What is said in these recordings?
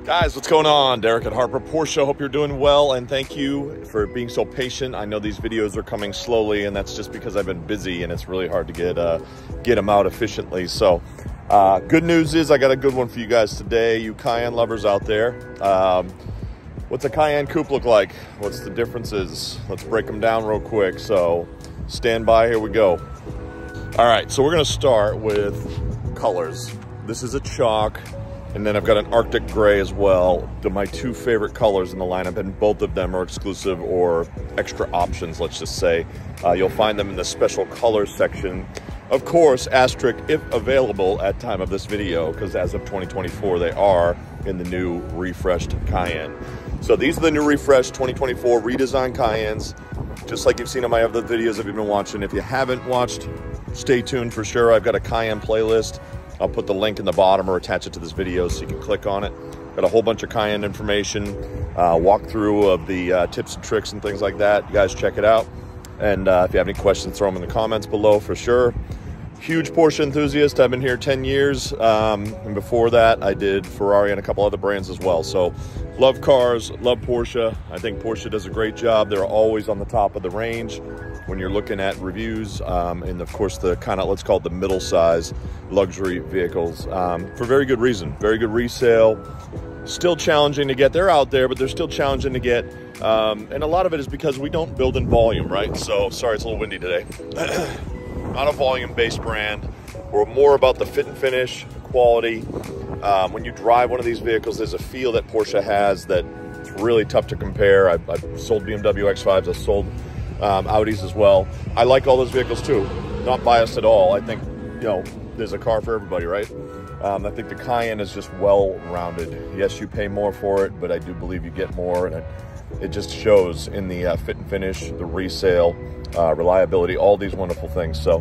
Guys, what's going on? Derek at Harper Porsche. Hope you're doing well, and thank you for being so patient. I know these videos are coming slowly, and that's just because I've been busy and it's really hard to get them out efficiently. So good news is I got a good one for you guys today, you Cayenne lovers out there. What's a Cayenne Coupe look like? What's the differences? Let's break them down real quick. So stand by, here we go. All right, so we're gonna start with colors. This is a chalk. And then I've got an Arctic gray as well. They're my two favorite colors in the lineup, and both of them are exclusive or extra options, let's just say. You'll find them in the special colors section. Of course, asterisk if available at time of this video, because as of 2024, they are in the new refreshed Cayenne. So these are the new refreshed 2024 redesigned Cayennes, just like you've seen in my other videos if you've been watching. If you haven't watched, stay tuned for sure. I've got a Cayenne playlist. I'll put the link in the bottom or attach it to this video so you can click on it. Got a whole bunch of Cayenne information, walkthrough of the tips and tricks and things like that. You guys check it out. And if you have any questions, throw them in the comments below for sure. Huge Porsche enthusiast. I've been here 10 years. And before that, I did Ferrari and a couple other brands as well. So love cars, love Porsche. I think Porsche does a great job. They're always on the top of the range when you're looking at reviews, and of course the kind of, let's call it the middle size luxury vehicles, for very good reason. Very good resale, still challenging to get. They're out there, but they're still challenging to get, and a lot of it is because we don't build in volume, right? So sorry, it's a little windy today. Not a volume based brand. We're more about the fit and finish, quality. When you drive one of these vehicles, there's a feel that Porsche has that it's really tough to compare. I've sold BMW X5s, I've sold Audis as well. I like all those vehicles too. Not biased at all. I think, you know, there's a car for everybody, right? I think the Cayenne is just well-rounded. Yes, you pay more for it, but I do believe you get more, and it just shows in the fit and finish, the resale, reliability, all these wonderful things. So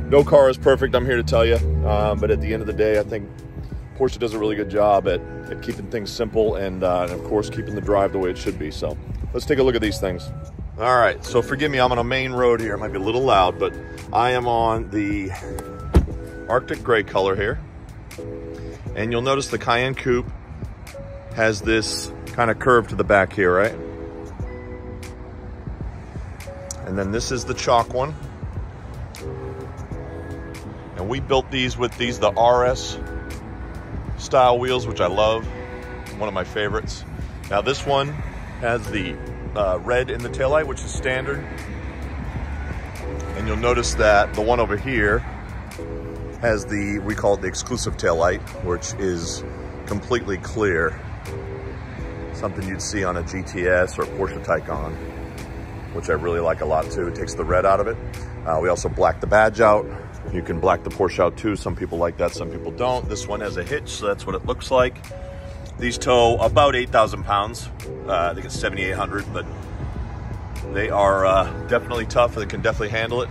no car is perfect, I'm here to tell you. But at the end of the day, I think Porsche does a really good job at keeping things simple and of course, keeping the drive the way it should be. So let's take a look at these things. All right, so forgive me, I'm on a main road here. It might be a little loud, but I am on the Arctic gray color here. And you'll notice the Cayenne Coupe has this kind of curve to the back here, right? And then this is the chalk one. And we built these with the RS style wheels, which I love. One of my favorites. Now this one has the red in the taillight, which is standard. And you'll notice that the one over here has we call it the exclusive taillight, which is completely clear. Something you'd see on a GTS or Porsche Taycan, which I really like a lot too. It takes the red out of it. We also black the badge out. You can black the Porsche out too. Some people like that, some people don't. This one has a hitch, so that's what it looks like. These tow about 8,000 pounds. I think it's 7,800, but they are definitely tough. They can definitely handle it.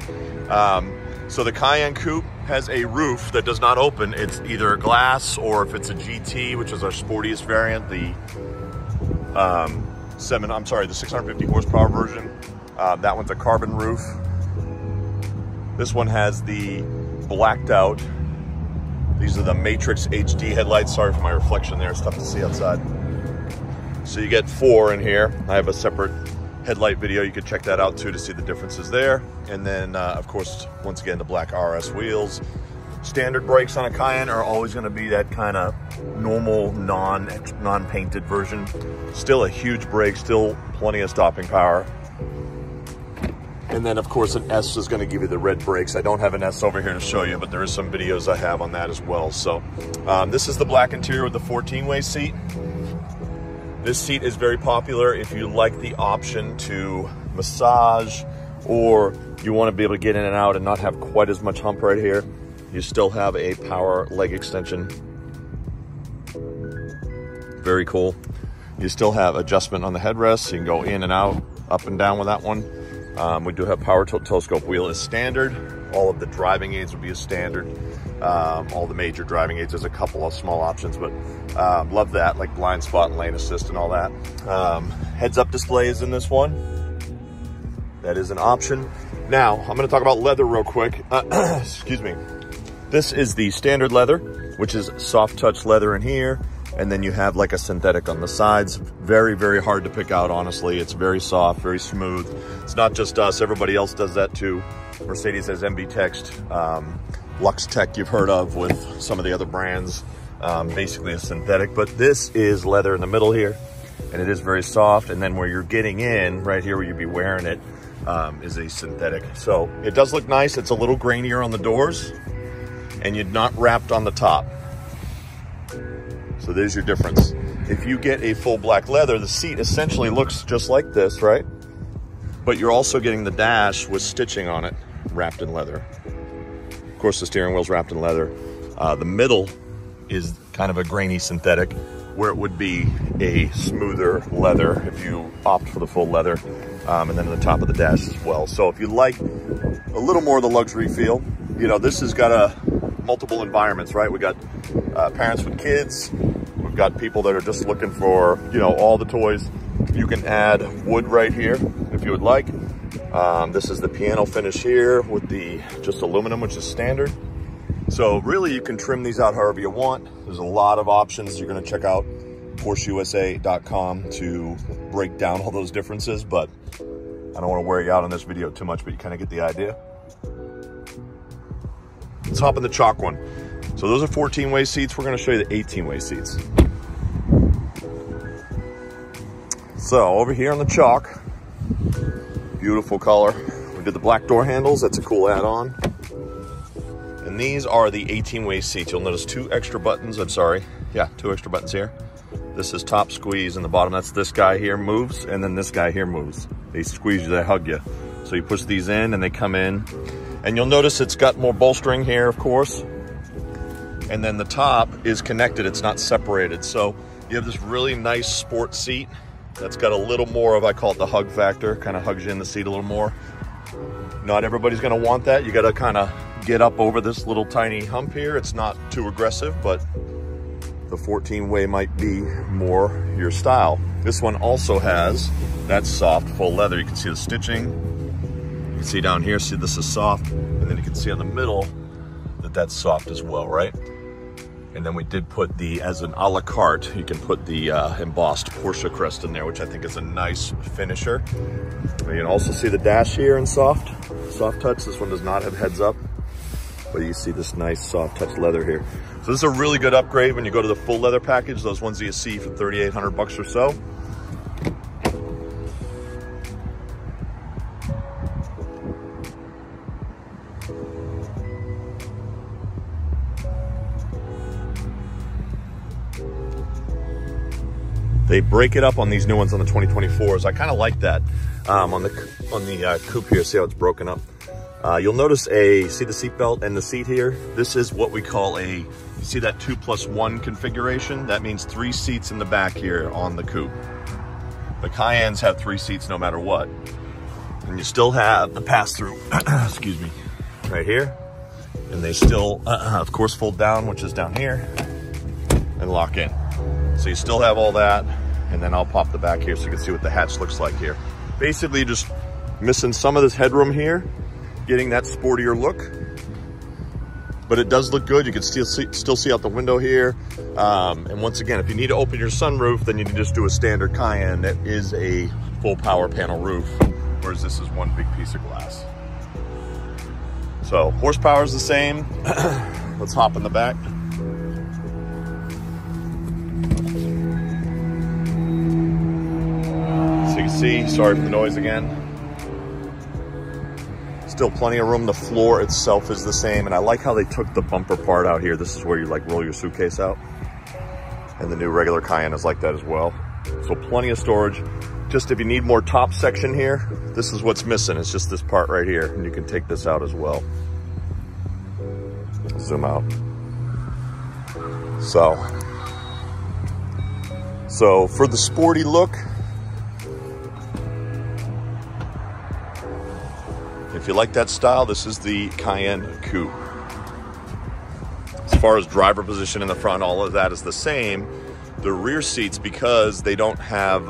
So the Cayenne Coupe has a roof that does not open. It's either glass, or if it's a GT, which is our sportiest variant, the 650 horsepower version. That one's a carbon roof. This one has the blacked out. These are the Matrix HD headlights. Sorry for my reflection there, it's tough to see outside. So you get 4 in here. I have a separate headlight video. You can check that out too to see the differences there. And then, of course, once again, the black RS wheels. Standard brakes on a Cayenne are always gonna be that kind of normal, non-painted version. Still a huge brake, still plenty of stopping power. And then of course an S is gonna give you the red brakes. I don't have an S over here to show you, but there is some videos I have on that as well. So this is the black interior with the 14-way seat. This seat is very popular if you like the option to massage, or you wanna be able to get in and out and not have quite as much hump right here. You still have a power leg extension. Very cool. You still have adjustment on the headrest, so you can go in and out, up and down with that one. We do have power telescope wheel as standard. All of the driving aids would be as standard. All the major driving aids, there's a couple of small options, but love that, like blind spot and lane assist and all that. Heads up display is in this one. That is an option. Now, I'm gonna talk about leather real quick. Excuse me. This is the standard leather, which is soft touch leather in here. And then you have like a synthetic on the sides. Very, very hard to pick out, honestly. It's very soft, very smooth. It's not just us, everybody else does that too. Mercedes has MB Text, Lux Tech you've heard of with some of the other brands, basically a synthetic, but this is leather in the middle here, and it is very soft. And then where you're getting in, right here where you'd be wearing it, is a synthetic. So it does look nice. It's a little grainier on the doors, and you're not wrapped on the top. So there's your difference. If you get a full black leather, the seat essentially looks just like this, right? But you're also getting the dash with stitching on it, wrapped in leather. Of course, the steering wheel's wrapped in leather. The middle is kind of a grainy synthetic, where it would be a smoother leather if you opt for the full leather. And then the top of the dash as well. So if you like a little more of the luxury feel, you know, this has got multiple environments, right? We got parents with kids. We've got people that are just looking for, you know, all the toys. You can add wood right here if you would like. This is the piano finish here with the just aluminum, which is standard. So really you can trim these out however you want. There's a lot of options. You're gonna check out PorscheUSA.com to break down all those differences, but I don't wanna wear you out on this video too much, but you kinda get the idea. Let's hop in the chalk one. So those are 14-way seats. We're gonna show you the 18-way seats. So over here on the chalk, beautiful color. We did the black door handles. That's a cool add-on. And these are the 18-way seats. You'll notice two extra buttons. Two extra buttons here. This is top squeeze, and the bottom, that's this guy here moves, and then this guy here moves. They squeeze you, they hug you. So you push these in and they come in. And you'll notice it's got more bolstering here, of course. And then the top is connected, it's not separated. So you have this really nice sport seat that's got a little more of, I call it the hug factor, kind of hugs you in the seat a little more. Not everybody's gonna want that. You gotta kind of get up over this little tiny hump here. It's not too aggressive, but the 14-way might be more your style. This one also has that soft full leather. You can see the stitching. You can see down here, see this is soft, and then you can see on the middle that that's soft as well, right? And then we did put as an a la carte, you can put the embossed Porsche crest in there, which I think is a nice finisher. You can also see the dash here in soft touch. This one does not have heads up, but you see this nice soft touch leather here. So this is a really good upgrade when you go to the full leather package, those ones that you see for 3,800 bucks or so. They break it up on these new ones on the 2024s. I kind of like that. On the coupe here, see how it's broken up. You'll notice see the seat belt and the seat here? This is what we call you see that 2+1 configuration? That means 3 seats in the back here on the coupe. The Cayennes have 3 seats no matter what. And you still have the pass-through, excuse me, right here. And they still, of course, fold down, which is down here, and lock in. So you still have all that, and then I'll pop the back here so you can see what the hatch looks like here. Basically just missing some of this headroom here, getting that sportier look, but it does look good. You can still see out the window here. And once again, if you need to open your sunroof, then you can just do a standard Cayenne that is a full power panel roof, whereas this is one big piece of glass. So horsepower is the same. Let's hop in the back. So you can see, sorry for the noise again. Still plenty of room. The floor itself is the same. And I like how they took the bumper part out here. This is where you like roll your suitcase out. And the new regular Cayenne is like that as well. So plenty of storage. Just if you need more top section here, this is what's missing. It's just this part right here. And you can take this out as well. Zoom out. So So for the sporty look, if you like that style, this is the Cayenne Coupe. As far as driver position in the front, all of that is the same. The rear seats, because they don't have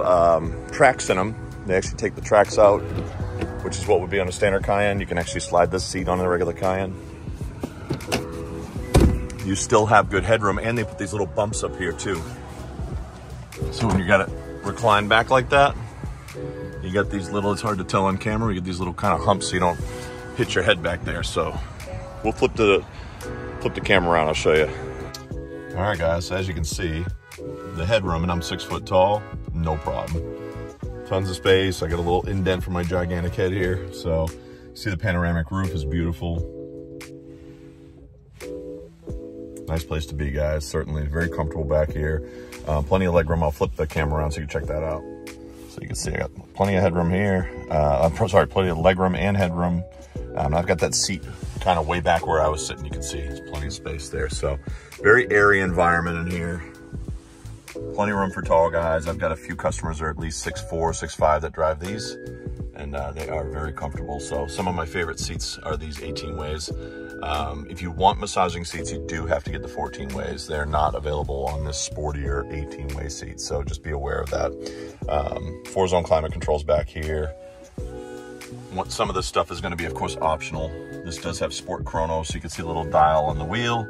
tracks in them, they actually take the tracks out, which is what would be on a standard Cayenne. You can actually slide this seat on a regular Cayenne. You still have good headroom, and they put these little bumps up here too. So when you got it reclined back like that, you got these little, it's hard to tell on camera, you get these little kind of humps so you don't hit your head back there. So we'll flip the camera around, I'll show you. All right guys, so as you can see, the headroom, and I'm 6 foot tall, no problem. Tons of space. I got a little indent for my gigantic head here. So see, the panoramic roof is beautiful. Nice place to be, guys. Certainly very comfortable back here. Plenty of legroom. I'll flip the camera around so you can check that out. So you can see I got plenty of headroom here. I'm sorry, plenty of legroom and headroom. I've got that seat kind of way back where I was sitting. You can see there's plenty of space there. So very airy environment in here. Plenty of room for tall guys. I've got a few customers that are at least 6'4", 6'5" that drive these, and they are very comfortable. So some of my favorite seats are these 18 ways. If you want massaging seats, you do have to get the 14 ways. They're not available on this sportier 18 way seat. So just be aware of that. 4-zone climate controls back here. Some of this stuff is going to be, of course, optional. This does have sport chrono, so you can see a little dial on the wheel,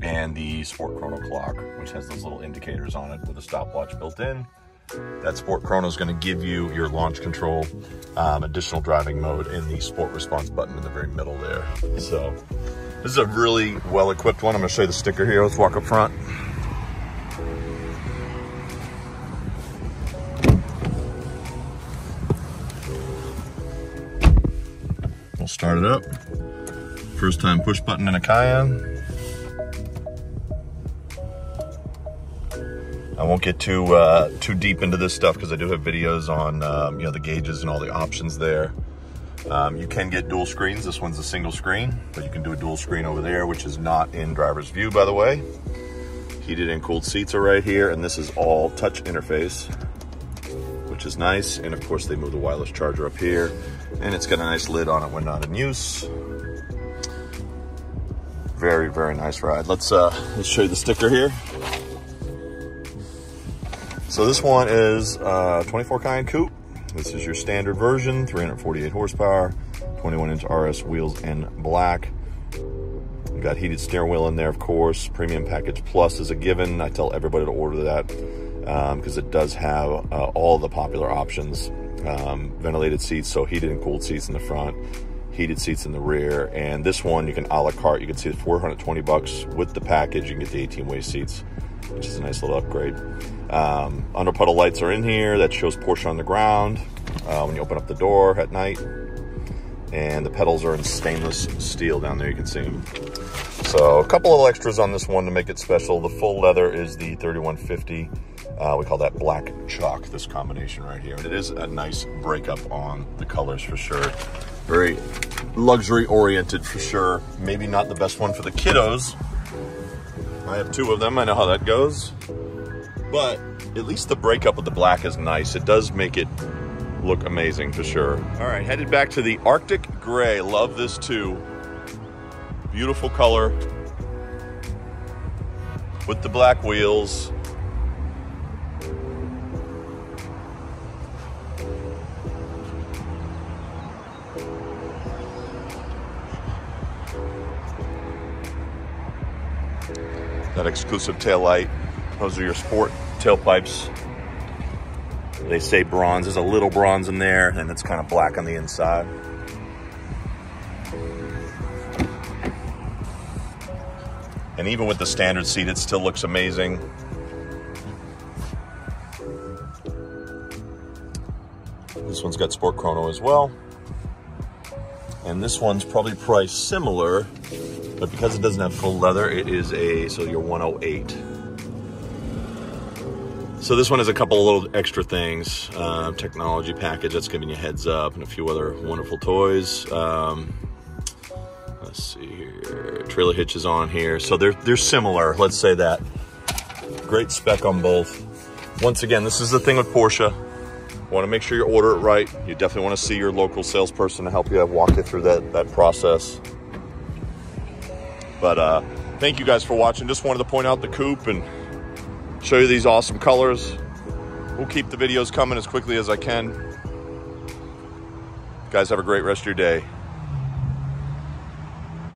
and the sport chrono clock, which has those little indicators on it with a stopwatch built in. That sport chrono is going to give you your launch control, additional driving mode, and the sport response button in the very middle there. So this is a really well-equipped one. I'm going to show you the sticker here. Let's walk up front. We'll start it up. First time push button in a Cayenne. I won't get too deep into this stuff because I do have videos on you know, the gauges and all the options there. You can get dual screens. This one's a single screen, but you can do a dual screen over there, which is not in driver's view, by the way. Heated and cooled seats are right here, and this is all touch interface, which is nice. And of course, they move the wireless charger up here, and it's got a nice lid on it when not in use. Very, very nice ride. Let's show you the sticker here. So this one is 24 Cayenne Coupe. This is your standard version, 348 horsepower, 21-inch RS wheels in black. You got heated steering wheel in there, of course. Premium Package Plus is a given. I tell everybody to order that because it does have all the popular options. Ventilated seats, so heated and cooled seats in the front, heated seats in the rear. And this one, you can a la carte. You can see the $420 with the package. You can get the 18-way seats, which is a nice little upgrade. Under puddle lights are in here. That shows Porsche on the ground when you open up the door at night. And the pedals are in stainless steel down there, you can see them. So a couple of extras on this one to make it special. The full leather is the 3150. We call that black chalk, this combination right here. And it is a nice breakup on the colors for sure. Very luxury oriented for sure. Maybe not the best one for the kiddos. I have 2 of them, I know how that goes. But at least the breakup of the black is nice. It does make it look amazing for sure. All right, headed back to the Arctic Gray. Love this too. Beautiful color with the black wheels. That exclusive tail light. Those are your sport tailpipes. They say bronze. There's a little bronze in there, and it's kind of black on the inside. And even with the standard seat, it still looks amazing. This one's got sport chrono as well. And this one's probably priced similar, but because it doesn't have full leather, it is so you're 108. So this one has a couple of little extra things. Technology package that's giving you heads up, and a few other wonderful toys. Let's see here. Trailer hitch is on here. So they're similar, let's say that. Great spec on both. Once again, this is the thing with Porsche. You want to make sure you order it right. You definitely want to see your local salesperson to help you walk you through that process. But thank you guys for watching. Just wanted to point out the coupe and show you these awesome colors. We'll keep the videos coming as quickly as I can. Guys, have a great rest of your day.